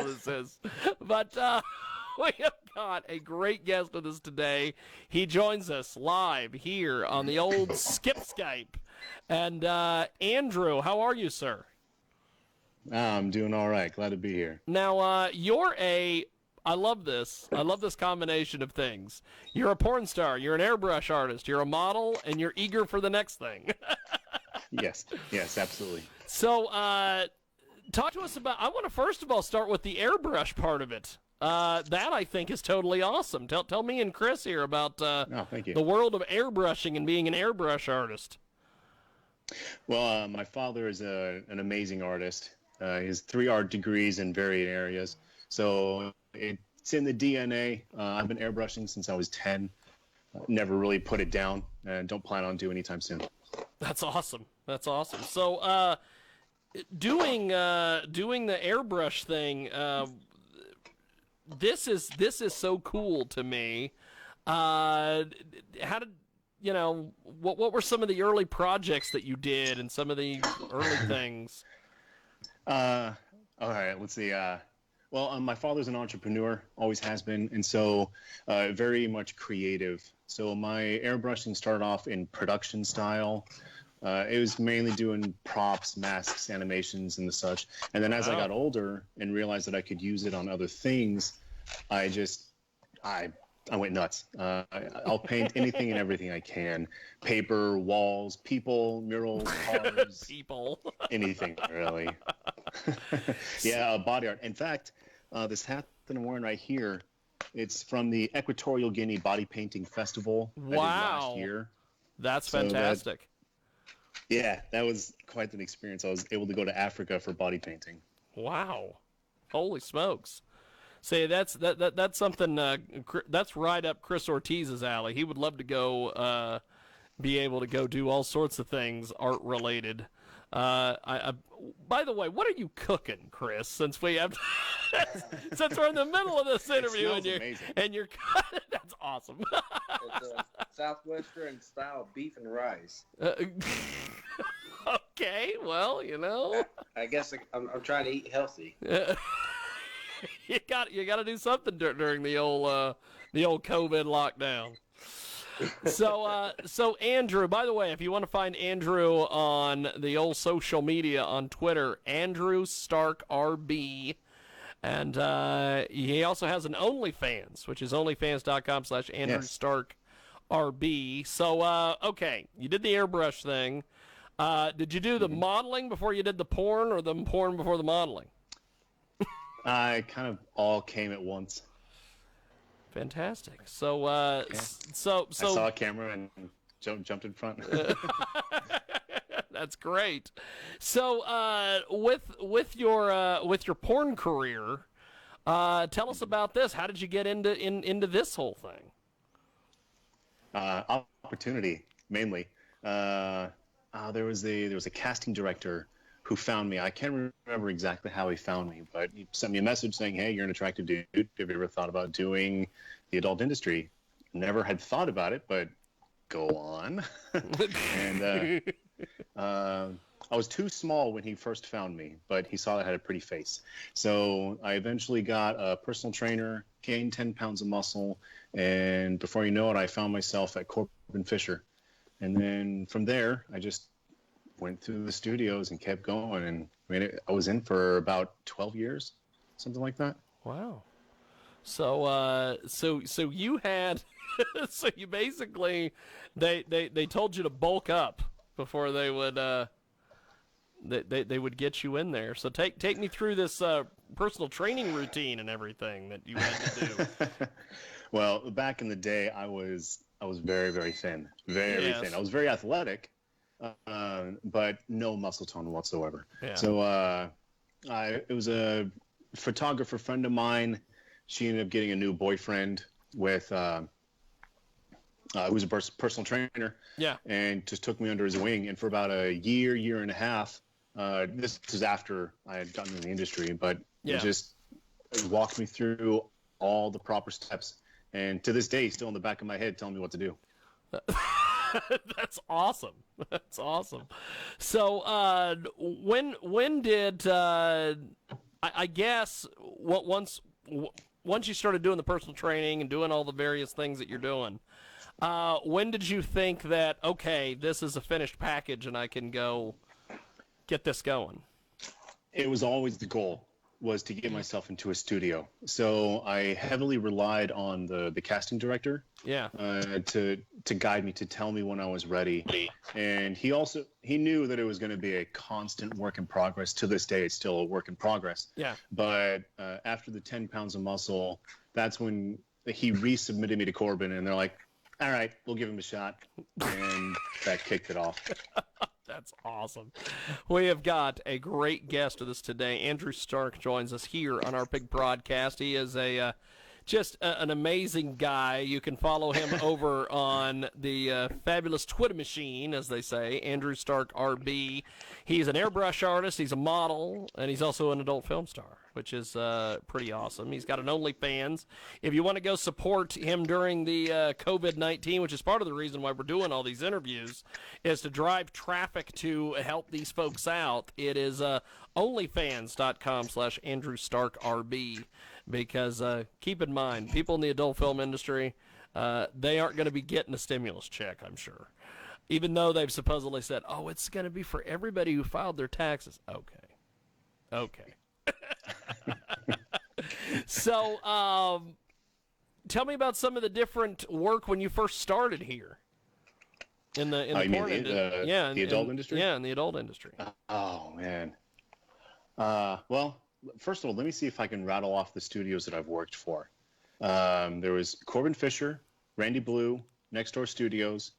hell this is. But we have got a great guest with us today. He joins us live here on the old Skip Skype. And Andrew, how are you, sir? I'm doing all right. Glad to be here. Now, I love this. I love this combination of things. You're a porn star, you're an airbrush artist, you're a model, and you're eager for the next thing. Yes, absolutely. So, talk to us about, I want to first of all start with the airbrush part of it. That I think is totally awesome. Tell me and Chris here about thank you. the world of airbrushing and being an airbrush artist. Well, my father is an amazing artist. He has 3 art degrees in varied areas. So it's in the DNA. I've been airbrushing since I was 10. Never really put it down, and don't plan on doing anytime soon. That's awesome. That's awesome. So, doing the airbrush thing, this is so cool to me. How did what were some of the early projects that you did and some of the early things? All right, let's see. Well, my father's an entrepreneur, always has been, and so very much creative. So my airbrushing started off in production style. It was mainly doing props, masks, animations, and the such. And then as I got older and realized that I could use it on other things, I went nuts. I'll paint anything and everything I can. Paper, walls, people, murals, cars. People. Anything, really. Yeah, body art. In fact, this hat that I'm wearing right here, it's from the Equatorial Guinea Body Painting Festival I did last year. That's fantastic. That was quite an experience. I was able to go to Africa for body painting. Wow. Holy smokes. Say that's something that's right up Chris Ortiz's alley. He would love to go be able to go do all sorts of things art related. By the way, what are you cooking, Chris? Since we have since we're in the middle of this interview and you're that's awesome. It's a Southwestern style beef and rice. Okay, well, I guess I'm trying to eat healthy. You got to do something during the old COVID lockdown. So Andrew, by the way, if you want to find Andrew on the old social media on Twitter, Andrew Stark RB, and he also has an OnlyFans, which is onlyfans.com/Andrew Stark RB. So okay, you did the airbrush thing. Did you do the modeling before you did the porn, or the porn before the modeling? I kind of all came at once. Fantastic. So, so I saw a camera and jumped in front. That's great. So, with your porn career, tell us about this. How did you get into this whole thing? Opportunity, mainly. There was a casting director who found me. I can't remember exactly how he found me, but he sent me a message saying, "Hey, you're an attractive dude. Have you ever thought about doing the adult industry?" Never had thought about it, but go on. And I was too small when he first found me, but he saw I had a pretty face. So I eventually got a personal trainer, gained 10 pounds of muscle, and before you know it, I found myself at Corbin Fisher. And then from there, I just went through the studios and kept going, and I was in for about 12 years, something like that. Wow. So you had, so you basically, they told you to bulk up before they would, they would get you in there. So take me through this personal training routine and everything that you had to do. Well, back in the day, I was very, very thin, very thin. I was very athletic. But no muscle tone whatsoever. Yeah. So it was a photographer friend of mine. She ended up getting a new boyfriend with who was a personal trainer. Yeah. And just took me under his wing. And for about a year and a half, this was after I had gotten in the industry, but he just walked me through all the proper steps. And to this day, he's still in the back of my head telling me what to do. That's awesome. That's awesome. So, when did I guess once you started doing the personal training and doing all the various things that you're doing, when did you think that, okay, this is a finished package and I can go get this going? It was always the goal, was to get myself into a studio. So I heavily relied on the casting director, Yeah. to guide me, to tell me when I was ready. And he knew that it was going to be a constant work in progress. To this day, it's still a work in progress. Yeah. But after the 10 pounds of muscle, that's when he resubmitted me to Corbin, and they're like, all right, we'll give him a shot. And that kicked it off. That's awesome. We have got a great guest with us today. Andrew Stark joins us here on our big broadcast. He is just an amazing guy. You can follow him over on the fabulous Twitter machine, as they say, Andrew Stark RB. He's an airbrush artist, he's a model, and he's also an adult film star, which is pretty awesome. He's got an OnlyFans. If you want to go support him during the COVID-19, which is part of the reason why we're doing all these interviews, is to drive traffic to help these folks out. It is onlyfans.com/Andrew Stark RB. Because keep in mind, people in the adult film industry, they aren't going to be getting a stimulus check, I'm sure. Even though they've supposedly said, oh, it's going to be for everybody who filed their taxes. Okay. So, tell me about some of the different work when you first started here in the porn industry. The adult industry? Yeah, in the adult industry. Oh, man. Well, first of all, let me see if I can rattle off the studios that I've worked for. There was Corbin Fisher, Randy Blue, Next Door Studios,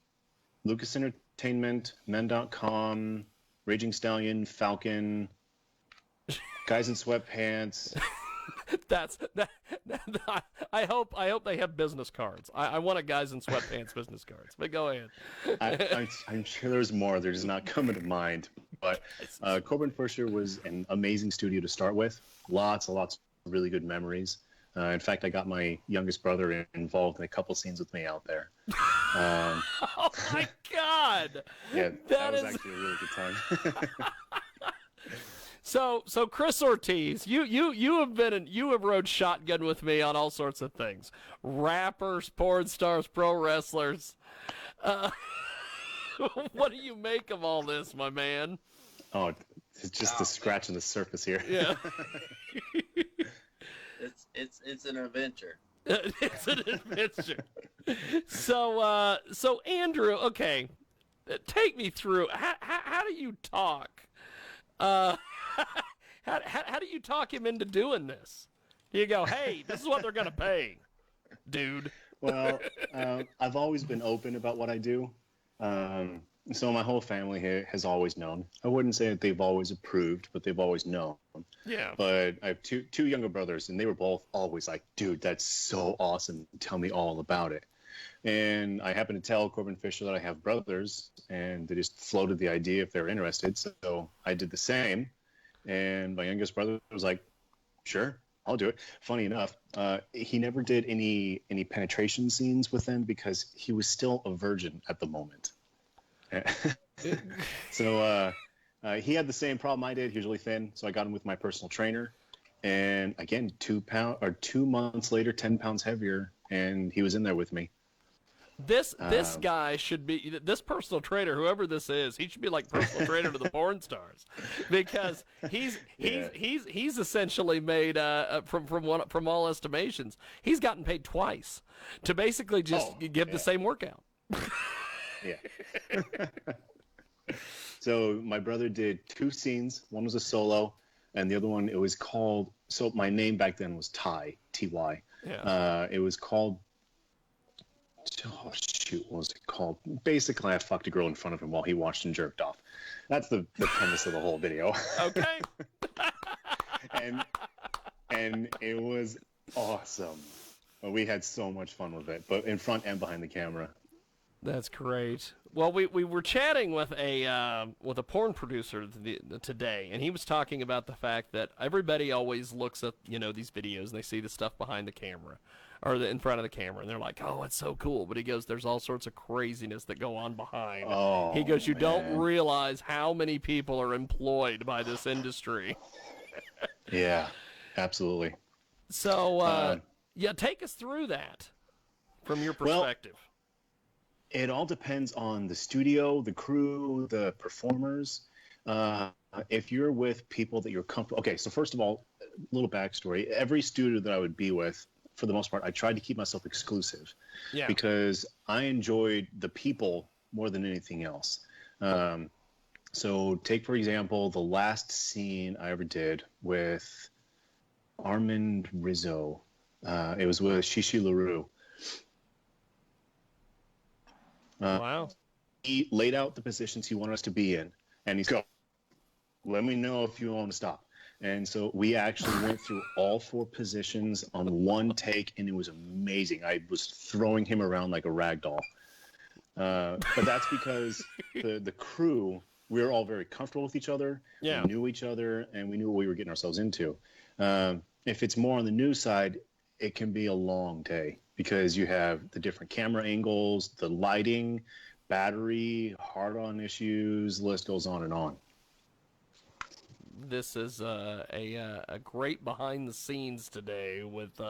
Lucas Entertainment, Men.com, Raging Stallion, Falcon, Guys in Sweatpants. I hope they have business cards. I want a Guys in Sweatpants business cards. But go ahead. I'm sure there's more. They're just not coming to mind. But Corbin Fisher was an amazing studio to start with. Lots and lots of really good memories. In fact, I got my youngest brother involved in a couple scenes with me out there. Oh my God! Yeah, that was actually a really good time. So Chris Ortiz, you have rode shotgun with me on all sorts of things: rappers, porn stars, pro wrestlers. What do you make of all this, my man? Oh, it's just the scratch on the surface here. Yeah. It's an adventure. It's an adventure. So Andrew, okay, take me through. How do you talk? How do you talk him into doing this? You go, hey, this is what they're gonna pay, dude. Well, I've always been open about what I do. So my whole family here has always known. I wouldn't say that they've always approved, but they've always known. Yeah. But I have two younger brothers, and they were both always like, dude, that's so awesome. Tell me all about it. And I happened to tell Corbin Fisher that I have brothers, and they just floated the idea if they were interested. So I did the same. And my youngest brother was like, sure, I'll do it. Funny enough, he never did any penetration scenes with them because he was still a virgin at the moment. So he had the same problem I did. He was really thin, so I got him with my personal trainer. And again, 2 months later, 10 pounds heavier, and he was in there with me. This guy should be, this personal trainer, whoever this is, he should be like personal trainer to the porn stars, because he's essentially made from all estimations, he's gotten paid twice to basically just give the same workout. Yeah. So my brother did 2 scenes. One was a solo, and the other one, it was called, so my name back then was Ty, T-Y. Yeah. It was called, oh shoot, what was it called? Basically, I fucked a girl in front of him while he watched and jerked off. That's the premise of the whole video. Okay. and it was awesome. We had so much fun with it, but in front and behind the camera. That's great. Well, we were chatting with a porn producer today, and he was talking about the fact that everybody always looks at these videos and they see the stuff behind the camera or in front of the camera, and they're like, "Oh, it's so cool." But he goes, "There's all sorts of craziness that go on behind." Oh, he goes, "You man. don't realize how many people are employed by this industry." Yeah. Absolutely. So, yeah, take us through that from your perspective. It all depends on the studio, the crew, the performers. If you're with people that you're comfortable. Okay, so first of all, a little backstory. Every studio that I would be with, for the most part, I tried to keep myself exclusive. Yeah. Because I enjoyed the people more than anything else. So take, for example, the last scene I ever did with Armand Rizzo. It was with Shishi LaRue. Wow. He laid out the positions he wanted us to be in, and he's go, let me know if you want to stop. And so we actually went through all 4 positions on one take, and it was amazing. I was throwing him around like a rag doll. But that's because the crew, we were all very comfortable with each other. Yeah. We knew each other, and we knew what we were getting ourselves into. If it's more on the news side, it can be a long day because you have the different camera angles, the lighting, battery, hard-on issues, list goes on and on. This is a great behind the scenes today with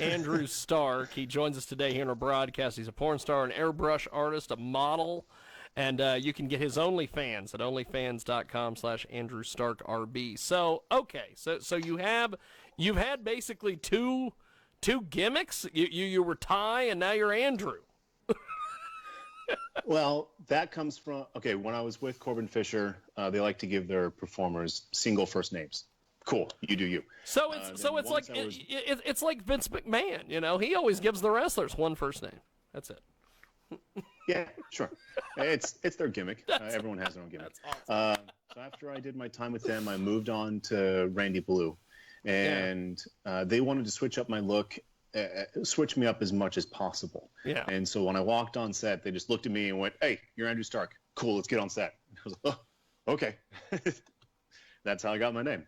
Andrew Stark. He joins us today here in our broadcast. He's a porn star, an airbrush artist, a model, and you can get his OnlyFans at onlyfans.com/AndrewStarkRB. So okay, so you've had basically two gimmicks. You were Ty and now you're Andrew. Well, that comes from, okay, when I was with Corbin Fisher, they like to give their performers single first names. Cool, you do you. So it's like it's like Vince McMahon, you know, he always gives the wrestlers one first name. That's it. Yeah, sure. It's their gimmick. Everyone has their own gimmick. Awesome. So after I did my time with them, I moved on to Randy Blue, and they wanted to switch up my look. Switch me up as much as possible. Yeah. And so when I walked on set, they just looked at me and went, "Hey, you're Andrew Stark. Cool, let's get on set." I was like, "Oh, okay." That's how I got my name.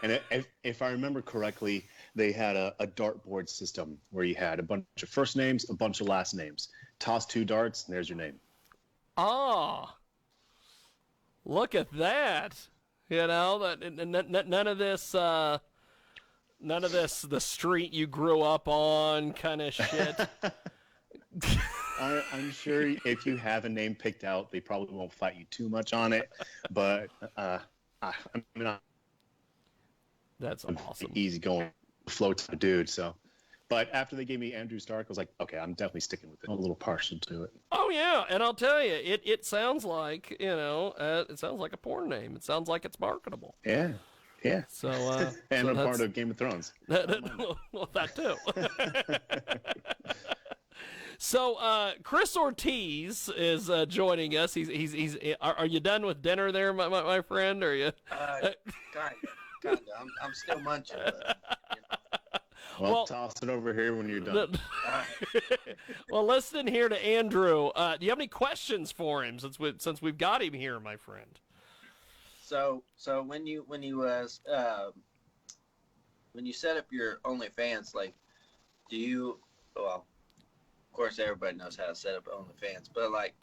And if I remember correctly, they had a dartboard system where you had a bunch of first names, a bunch of last names. Toss 2 darts, and there's your name. Ah, look at that. You know, none of this. None of this, the street you grew up on kind of shit. I'm sure if you have a name picked out, they probably won't fight you too much on it. But That's awesome. Easy going, flow type of dude. So, but after they gave me Andrew Stark, I was like, okay, I'm definitely sticking with it. I'm a little partial to it. Oh yeah, and I'll tell you, it sounds like it sounds like a porn name. It sounds like it's marketable. Yeah. Yeah. So, and I'm part of Game of Thrones. Well, that too. So, Chris Ortiz is joining us. He's. Are you done with dinner there, my friend? Or are you? Kinda. I'm still munching. But, well, toss it over here when you're done. Well, listen here to Andrew. Do you have any questions for him since we've got him here, my friend? So when you set up your OnlyFans, like, do you? Well, of course, everybody knows how to set up OnlyFans, but like,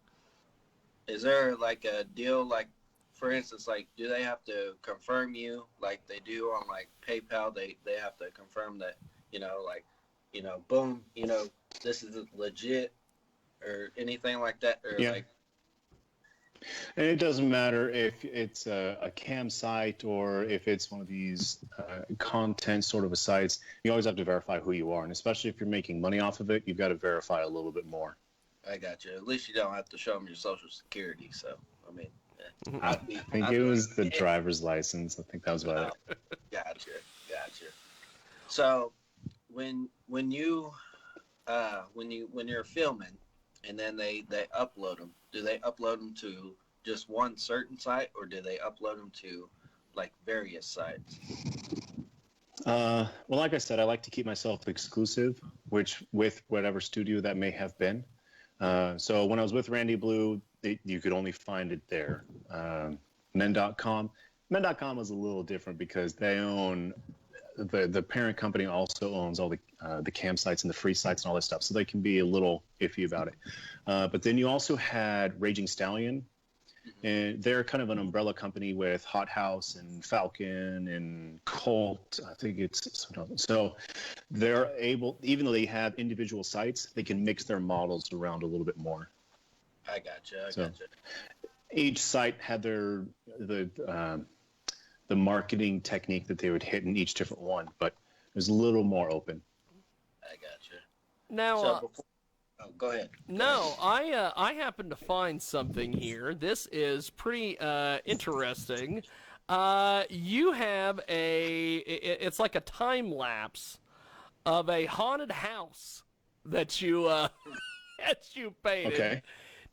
is there like a deal? Like, for instance, like, do they have to confirm you like they do on like PayPal? They have to confirm that boom, this is legit, or anything like that, or yeah. like. And it doesn't matter if it's a cam site or if it's one of these content sort of a sites. You always have to verify who you are, and especially if you're making money off of it, you've got to verify a little bit more. I got you. At least you don't have to show them your social security. So, I mean, I think it was the driver's license. I think that was about it. Gotcha. So, when you're filming, and then they upload them, do they upload them to just one certain site, or do they upload them to like various sites? Well, like I said, I like to keep myself exclusive, with whatever studio that may have been. So when I was with Randy Blue, you could only find it there. Men.com is a little different because they own the parent company also owns all the campsites and the free sites and all that stuff, so they can be a little iffy about it. But then you also had Raging Stallion, And they're kind of an umbrella company with Hot House and Falcon and Colt. I think it's so they're able, even though they have individual sites, they can mix their models around a little bit more. I gotcha. Each site had the marketing technique that they would hit in each different one, but it was a little more open. I gotcha. Now, So go ahead. No, I happen to find something here. This is pretty interesting. You have it's like a time lapse of a haunted house that you that you painted.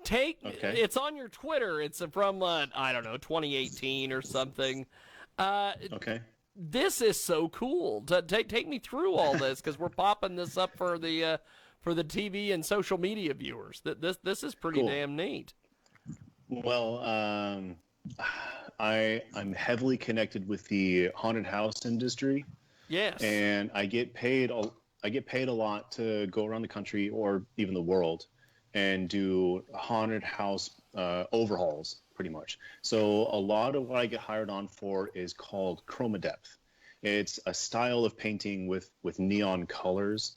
Okay. It's on your Twitter. It's from I don't know, 2018 or something. Okay. This is so cool. Take me through all this, because we're popping this up for the TV and social media viewers. This is pretty Cool. damn neat. Well, I'm heavily connected with the haunted house industry. Yes. And I get paid a lot to go around the country or even the world and do haunted house overhauls, pretty much. So a lot of what I get hired on for is called chroma depth. It's a style of painting with neon colors.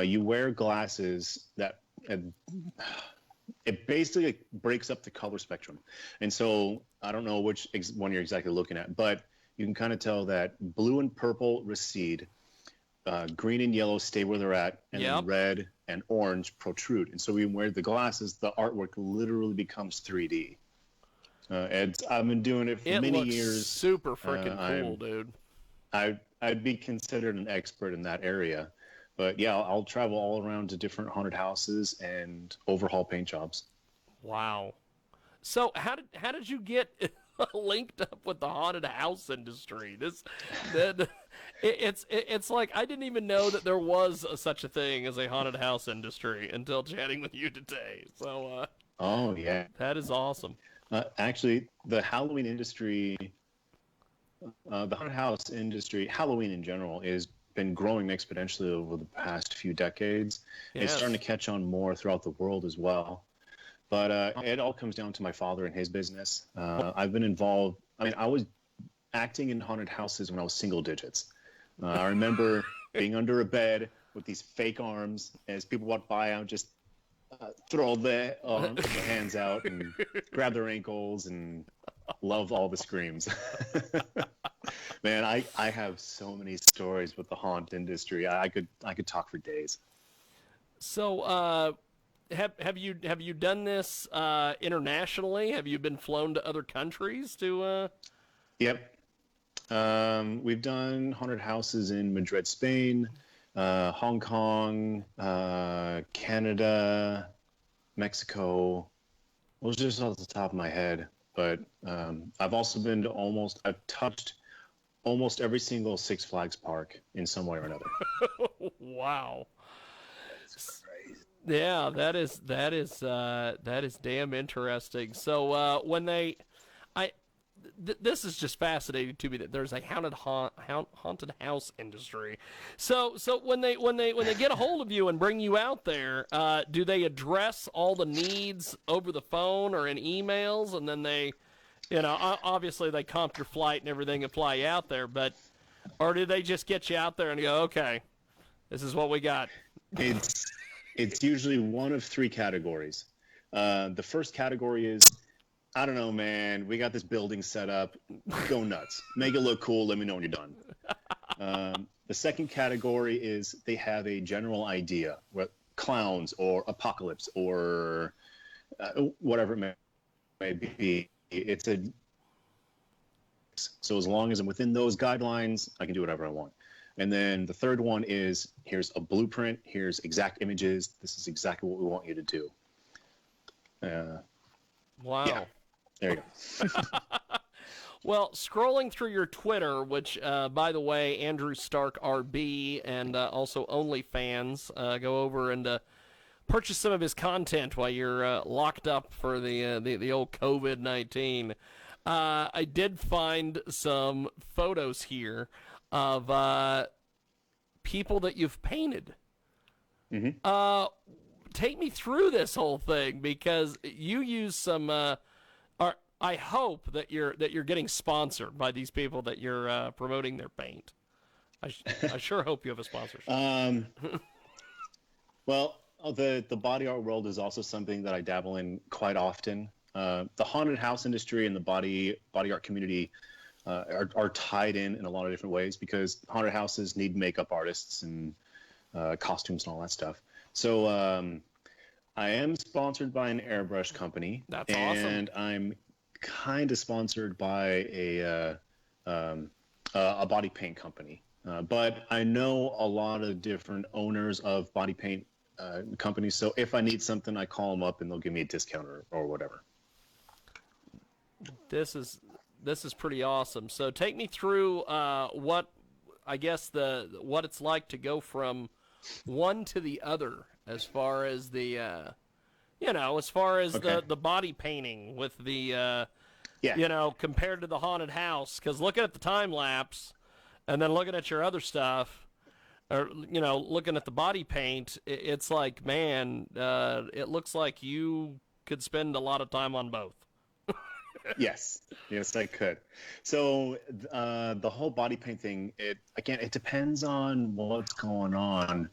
You wear glasses that it basically breaks up the color spectrum. And so I don't know which one you're exactly looking at, but you can kind of tell that blue and purple recede, green and yellow stay where they're at, and then red and orange protrude. And so when you wear the glasses, the artwork literally becomes 3D. I've been doing it for many years. Super freaking cool, dude. I'd be considered an expert in that area. But yeah, I'll travel all around to different haunted houses and overhaul paint jobs. Wow. So how did you get linked up with the haunted house industry? It's like I didn't even know that there was such a thing as a haunted house industry until chatting with you today. So oh yeah, that is awesome. Actually, the Halloween industry, the haunted house industry, Halloween in general, is been growing exponentially over the past few decades. Yes. It's starting to catch on more throughout the world as well. But it all comes down to my father and his business. I've been involved. I mean, I was acting in haunted houses when I was single digits. I remember being under a bed with these fake arms. As people walk by, I would just throw their hands out and grab their ankles and love all the screams. Man, I have so many stories with the haunt industry. I could talk for days. So, have you done this internationally? Have you been flown to other countries to? Yep. We've done haunted houses in Madrid, Spain, Hong Kong, Canada, Mexico. Those are just off the top of my head. But I've also been to I've touched almost every single Six Flags park in some way or another. Wow. That's crazy. Yeah, that is damn interesting. So when this is just fascinating to me that there's a haunted house industry. So when they get a hold of you and bring you out there, do they address all the needs over the phone or in emails, and then they, obviously they comp your flight and everything and fly you out there, or do they just get you out there and go, okay, this is what we got? It's usually one of three categories. The first category is, I don't know, man, we got this building set up. Go nuts. Make it look cool. Let me know when you're done. The second category is they have a general idea, what clowns or apocalypse or whatever it may be. So as long as I'm within those guidelines, I can do whatever I want. And then the third one is, here's a blueprint. Here's exact images. This is exactly what we want you to do. Wow. Yeah. There you go. Well, scrolling through your Twitter, which, by the way, Andrew Stark RB and also OnlyFans, go over and purchase some of his content while you're locked up for the old COVID-19. I did find some photos here of people that you've painted. Mm-hmm. Take me through this whole thing, because you use some I hope that you're getting sponsored by these people that you're promoting their paint. I sure hope you have a sponsorship. Well, the body art world is also something that I dabble in quite often. The haunted house industry and the body art community are tied in a lot of different ways because haunted houses need makeup artists and costumes and all that stuff. So I am sponsored by an airbrush company. That's awesome. And I'm kind of sponsored by a body paint company. But I know a lot of different owners of body paint companies. So if I need something, I call them up and they'll give me a discount or whatever. This is pretty awesome. So take me through what I guess what it's like to go from one to the other as far as the Okay. the body painting with the Yeah. compared to the haunted house. Because looking at the time lapse and then looking at your other stuff, or looking at the body paint, it's like, man, it looks like you could spend a lot of time on both. Yes, I could. So the whole body paint thing, it depends on what's going on.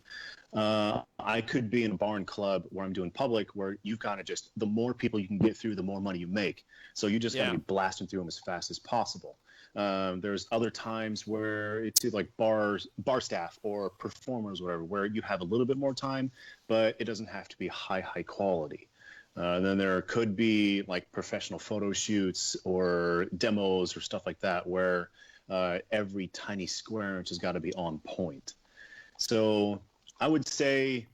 I could be in a bar and club where I'm doing public, where you've got to just, the more people you can get through, the more money you make. So you just got to be blasting through them as fast as possible. There's other times where it's like bar staff or performers, whatever, where you have a little bit more time, but it doesn't have to be high quality. Then there could be like professional photo shoots or demos or stuff like that, where every tiny square inch has got to be on point. So I would say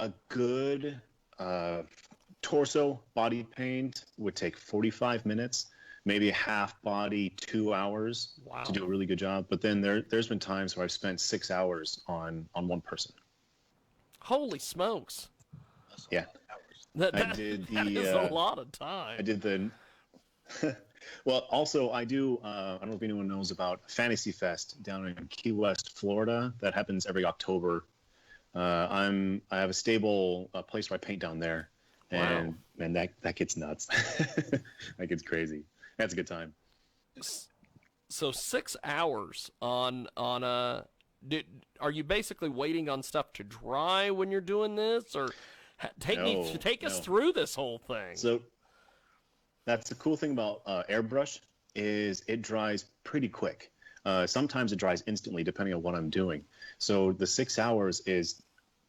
a good torso body paint would take 45 minutes, maybe a half body 2 hours to do a really good job. But then there's been times where I've spent 6 hours on one person. Holy smokes! Yeah. That is a lot of time. I did the. Well, also I do. I don't know if anyone knows about Fantasy Fest down in Key West, Florida. That happens every October. I have a stable place where I paint down there, and man, that gets nuts. That gets crazy. That's a good time. So 6 hours on a. Are you basically waiting on stuff to dry when you're doing this, or take us through this whole thing? So that's the cool thing about airbrush is it dries pretty quick. Sometimes it dries instantly depending on what I'm doing. So the 6 hours is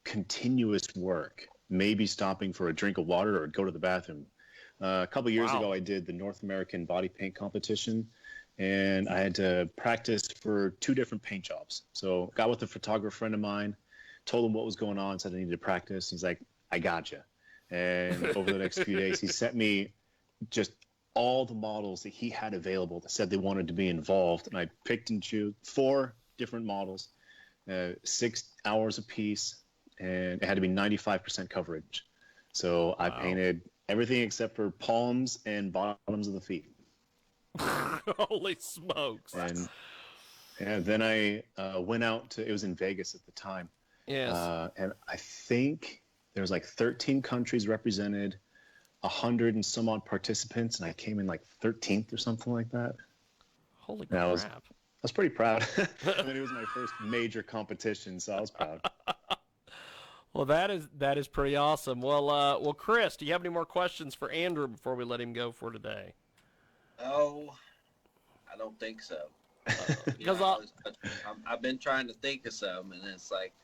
continuous work, maybe stopping for a drink of water or go to the bathroom. A couple years ago, I did the North American body paint competition, and I had to practice for 2 different paint jobs. So got with a photographer friend of mine, told him what was going on, said I needed to practice. He's like, I gotcha. And over the next few days, he sent me just all the models that he had available that said they wanted to be involved. And I picked and chose 4 different models, 6 hours a piece, and it had to be 95% coverage. So I painted everything except for palms and bottoms of the feet. Holy smokes. And then I went out to, it was in Vegas at the time. Yes. And I think there's like 13 countries represented, 100 and some odd participants, and I came in like 13th or something like that. Holy crap. I was pretty proud. I mean, it was my first major competition, so I was proud. Well, that is pretty awesome. Well, Chris, do you have any more questions for Andrew before we let him go for today? Oh, I don't think so. Because I've been trying to think of some, and it's like,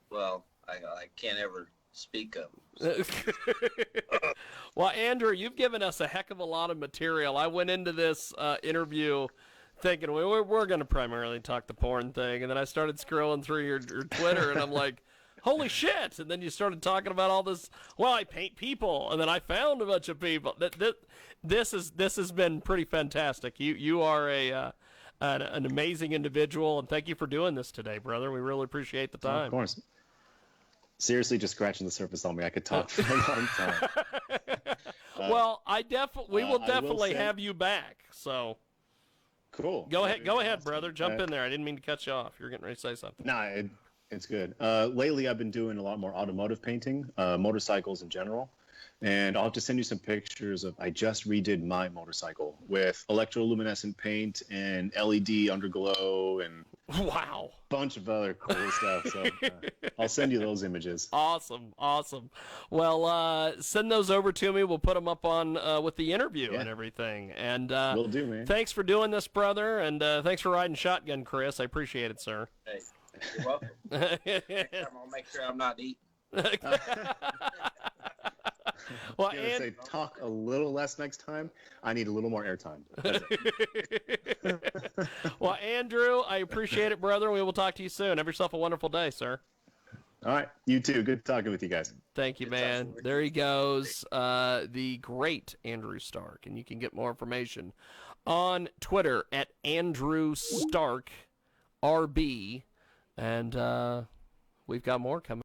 well, I can't ever speak of them. So. Well, Andrew, you've given us a heck of a lot of material. I went into this interview thinking we're going to primarily talk the porn thing, and then I started scrolling through your Twitter, and I'm like, holy shit! And then you started talking about all this. Well, I paint people, and then I found a bunch of people. This has been pretty fantastic. You are an amazing individual, and thank you for doing this today, brother. We really appreciate the time. Of course. Seriously, just scratching the surface on me. I could talk for a long time. Well, we will definitely have you back. So cool. Go ahead, brother. Jump in there. I didn't mean to cut you off. You're getting ready to say something. It's good. Lately, I've been doing a lot more automotive painting, motorcycles in general. And I'll have to send you some pictures of. I just redid my motorcycle with electroluminescent paint and LED underglow and Wow. bunch of other cool stuff. So I'll send you those images. Awesome. Well, send those over to me. We'll put them up on with the interview and everything. And Will do, man. Thanks for doing this, brother, and thanks for riding shotgun, Chris. I appreciate it, sir. Hey, you're welcome. Next time I'll make sure I'm not eating. Well, I was gonna say, talk a little less next time. I need a little more airtime. Well, Andrew, I appreciate it, brother. We will talk to you soon. Have yourself a wonderful day, sir. All right, you too. Good talking with you guys. Thank you, man. There he goes, the great Andrew Stark, and you can get more information on Twitter at Andrew Stark RB, and we've got more coming.